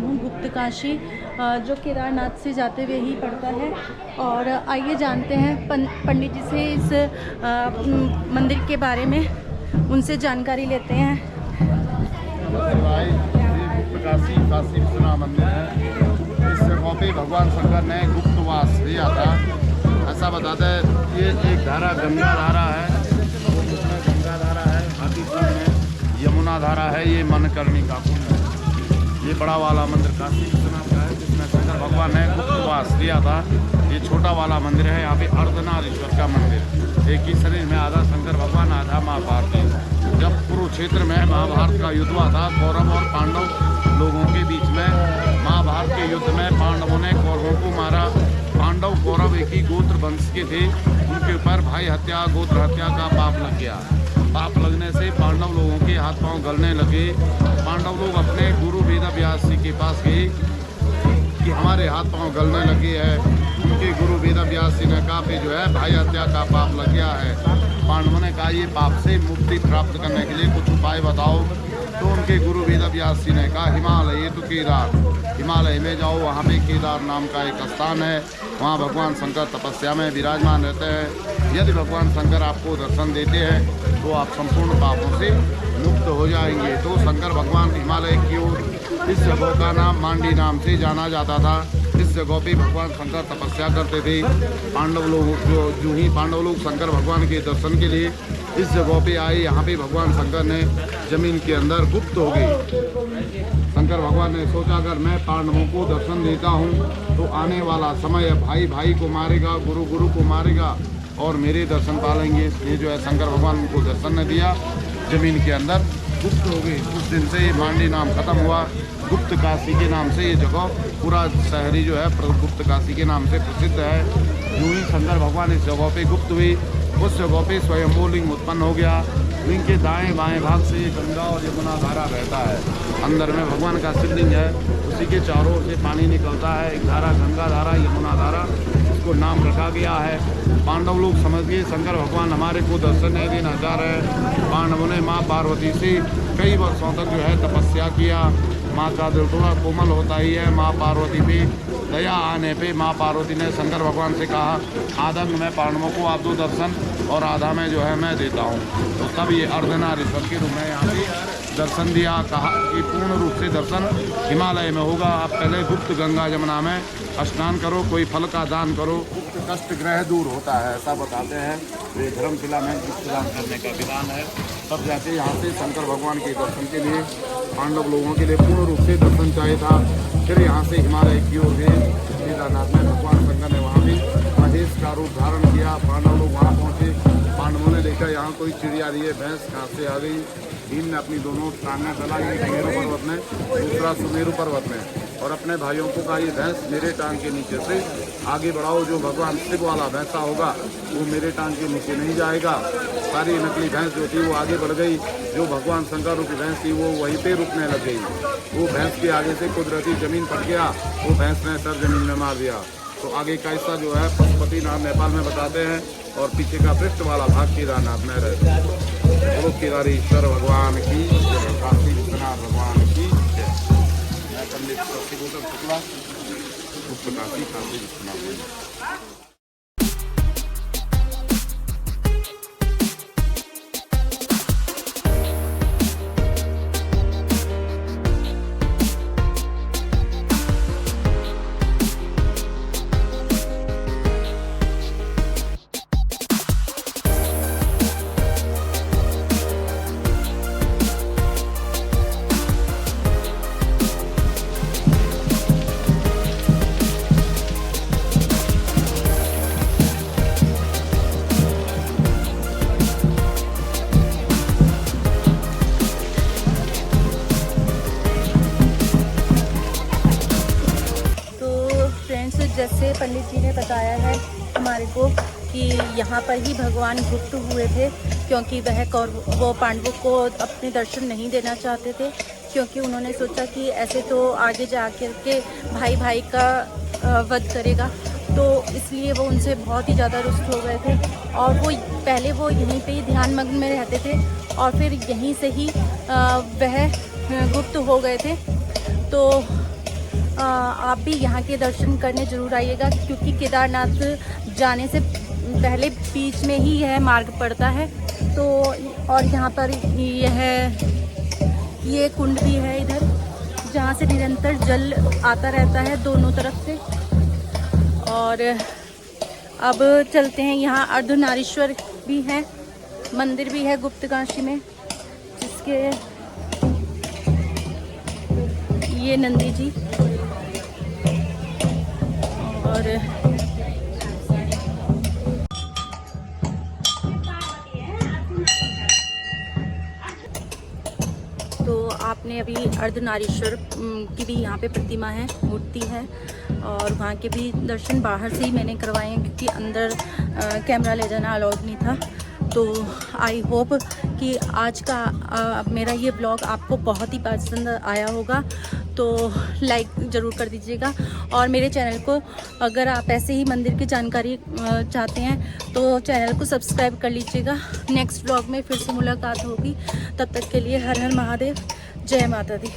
हूँ गुप्त काशी, जो केदारनाथ से जाते हुए ही पड़ता है। और आइए जानते हैं पंडित जी से इस मंदिर के बारे में, उनसे जानकारी लेते हैं। भाई ये गुप्त काशी काशी विश्वनाथ मंदिर है। इस जगह पे भगवान शंकर ने गुप्तवास दिया था। ऐसा बताते हैं ये एक धारा गंगा धारा है, गंगा धारा है, हाथीपुर में यमुना धारा है, ये मनकर्णी का कुंड है। ये बड़ा वाला मंदिर काशी विश्वनाथ का है जिसमें शंकर भगवान ने गुप्तवास दिया था। ये छोटा वाला मंदिर है, यहाँ पे अर्धनारीश्वर का मंदिर। एक ही शरीर में आधा शंकर भगवान आधा माँ पार्वती। जब कुरुक्षेत्र में महाभारत का युद्ध हुआ था कौरव और पांडव लोगों के बीच में, महाभारत के युद्ध में पांडवों ने कौरवों को मारा। पांडव कौरव एक ही गोत्र वंश के थे, उनके ऊपर भाई हत्या गोत्र हत्या का पाप लग गया। पाप लगने से पांडव लोगों के हाथ पांव गलने लगे। पांडव लोग अपने गुरु वेद व्यास जी के पास गए कि हमारे हाथ पांव गलने लगे हैं। उनके गुरु वेद व्यास जी ने कहा जो है भाई हत्या का पाप लग गया है। पांडवों ने कहा ये पाप से मुक्ति प्राप्त करने के लिए कुछ उपाय बताओ। तो उनके गुरु वेद व्यास जी ने कहा हिमालय तो केदार, हिमालय में जाओ, वहाँ पे केदार नाम का एक स्थान है, वहाँ भगवान शंकर तपस्या में विराजमान रहते हैं। यदि भगवान शंकर आपको दर्शन देते हैं तो आप संपूर्ण पापों से मुक्त हो जाएंगे। तो शंकर भगवान हिमालय की ओर, इस जगह का नाम मांडी नाम से जाना जाता था। इस जगह पे भगवान शंकर तपस्या करते थे। पांडव लोग जो ही पांडव लोग शंकर भगवान के दर्शन के लिए इस जगह पे आए, यहाँ पे भगवान शंकर ने जमीन के अंदर गुप्त हो गए। शंकर भगवान ने सोचा अगर मैं पांडवों को दर्शन देता हूँ तो आने वाला समय भाई भाई को मारेगा, गुरु गुरु को मारेगा और मेरे दर्शन पालेंगे। इसलिए जो है शंकर भगवान उनको दर्शन ने दिया, जमीन के अंदर गुप्त हो गई। उस दिन से ये मांडी नाम खत्म हुआ। गुप्त काशी के नाम से ये जगह पूरा शहरी जो है गुप्त काशी के नाम से प्रसिद्ध है। यूं ही शंकर भगवान इस जगह पे गुप्त हुई, उस जगह पे स्वयंभू लिंग उत्पन्न हो गया। लिंग के दाएं बाएं भाग से ये गंगा और यमुना धारा बहता है। अंदर में भगवान का शिवलिंग है, उसी के चारों से पानी निकलता है। एक धारा गंगा धारा यमुना धारा, उसको नाम रखा गया है। पांडव लोग समझ गए शंकर भगवान हमारे को दर्शन नहीं देना चाह रहे हैं। पांडवों ने माँ पार्वती से कई वर्षों तक जो है तपस्या किया। माँ का दिल थोड़ा कोमल होता ही है। माँ पार्वती पे दया आने पे माँ पार्वती ने शंकर भगवान से कहा आधा में पांडवों को आप दो दर्शन और आधा में जो है मैं देता हूँ। तो तब ये अर्धनारीश्वर के रूप में यहाँ पे दर्शन दिया। कहा कि पूर्ण रूप से दर्शन हिमालय में होगा। आप पहले गुप्त गंगा जमुना में स्नान करो, कोई फल का दान करो, कष्ट ग्रह दूर होता है, ऐसा बताते हैं। ये धर्मशिला में गुप्त दान करने का विधान है। तब जाके यहाँ से शंकर भगवान के दर्शन के लिए पांडव लोगों के लिए पूर्ण रूप से दर्शन चाहिए था। फिर यहाँ से हिमालय की ओर गए। केदारनाथ में भगवान शंकर ने वहाँ भी महेश का रूप धारण किया। पांडव लोग वहाँ पहुँचे। पांडवों ने देखा यहाँ कोई चिड़िया रही है, भैंस कहाँ से आ गई। भीम ने अपनी दोनों टांगें फैलाई, एक मेरु पर्वत में, दूसरा सुमेरु पर्वत में, और अपने भाइयों को कहा ये भैंस मेरे टांग के नीचे से आगे बढ़ाओ। जो भगवान शिव वाला भैंसा होगा वो मेरे टांग के नीचे नहीं जाएगा। सारी नकली भैंस जो थी वो आगे बढ़ गई। जो भगवान शंकर रूपी भैंस थी वो वहीं पे रुकने लग गई। वो भैंस के आगे से कुदरती जमीन फट गया, वो भैंस ने सर जमीन में मार दिया। तो आगे का हिस्सा जो है पशुपतिनाथ नेपाल में बताते हैं, और पीछे का पृष्ठ वाला भाग केदारनाथ में रहता है। तो केदारेश्वर भगवान की जय, काशी विश्वनाथ भगवान की जय। मैं पंडित शशिभूषण शुक्ला, गुप्त काशी काशी विश्वनाथ। जैसे पंडित जी ने बताया है हमारे को कि यहाँ पर ही भगवान गुप्त हुए थे, क्योंकि वो पांडवों को अपने दर्शन नहीं देना चाहते थे, क्योंकि उन्होंने सोचा कि ऐसे तो आगे जा कर के भाई भाई का वध करेगा। तो इसलिए वो उनसे बहुत ही ज़्यादा रुष्ट हो गए थे। और वो पहले वो यहीं पे ही ध्यान मग्न में रहते थे और फिर यहीं से ही वह गुप्त हो गए थे। तो आप भी यहाँ के दर्शन करने ज़रूर आइएगा, क्योंकि केदारनाथ जाने से पहले बीच में ही यह मार्ग पड़ता है। तो और यहाँ पर ये कुंड भी है इधर, जहाँ से निरंतर जल आता रहता है दोनों तरफ से। और अब चलते हैं, यहाँ अर्धनारीश्वर भी है, मंदिर भी है गुप्तकाशी में, जिसके ये नंदी जी। और तो आपने अभी अर्धनारीश्वर की भी यहाँ पे प्रतिमा है, मूर्ति है, और वहाँ के भी दर्शन बाहर से ही मैंने करवाए हैं, क्योंकि अंदर कैमरा ले जाना अलाउड नहीं था। तो आई होप कि आज का मेरा ये ब्लॉग आपको बहुत ही पसंद आया होगा, तो लाइक ज़रूर कर दीजिएगा। और मेरे चैनल को अगर आप ऐसे ही मंदिर की जानकारी चाहते हैं तो चैनल को सब्सक्राइब कर लीजिएगा। नेक्स्ट ब्लॉग में फिर से मुलाकात होगी, तब तक के लिए हर हर महादेव, जय माता दी।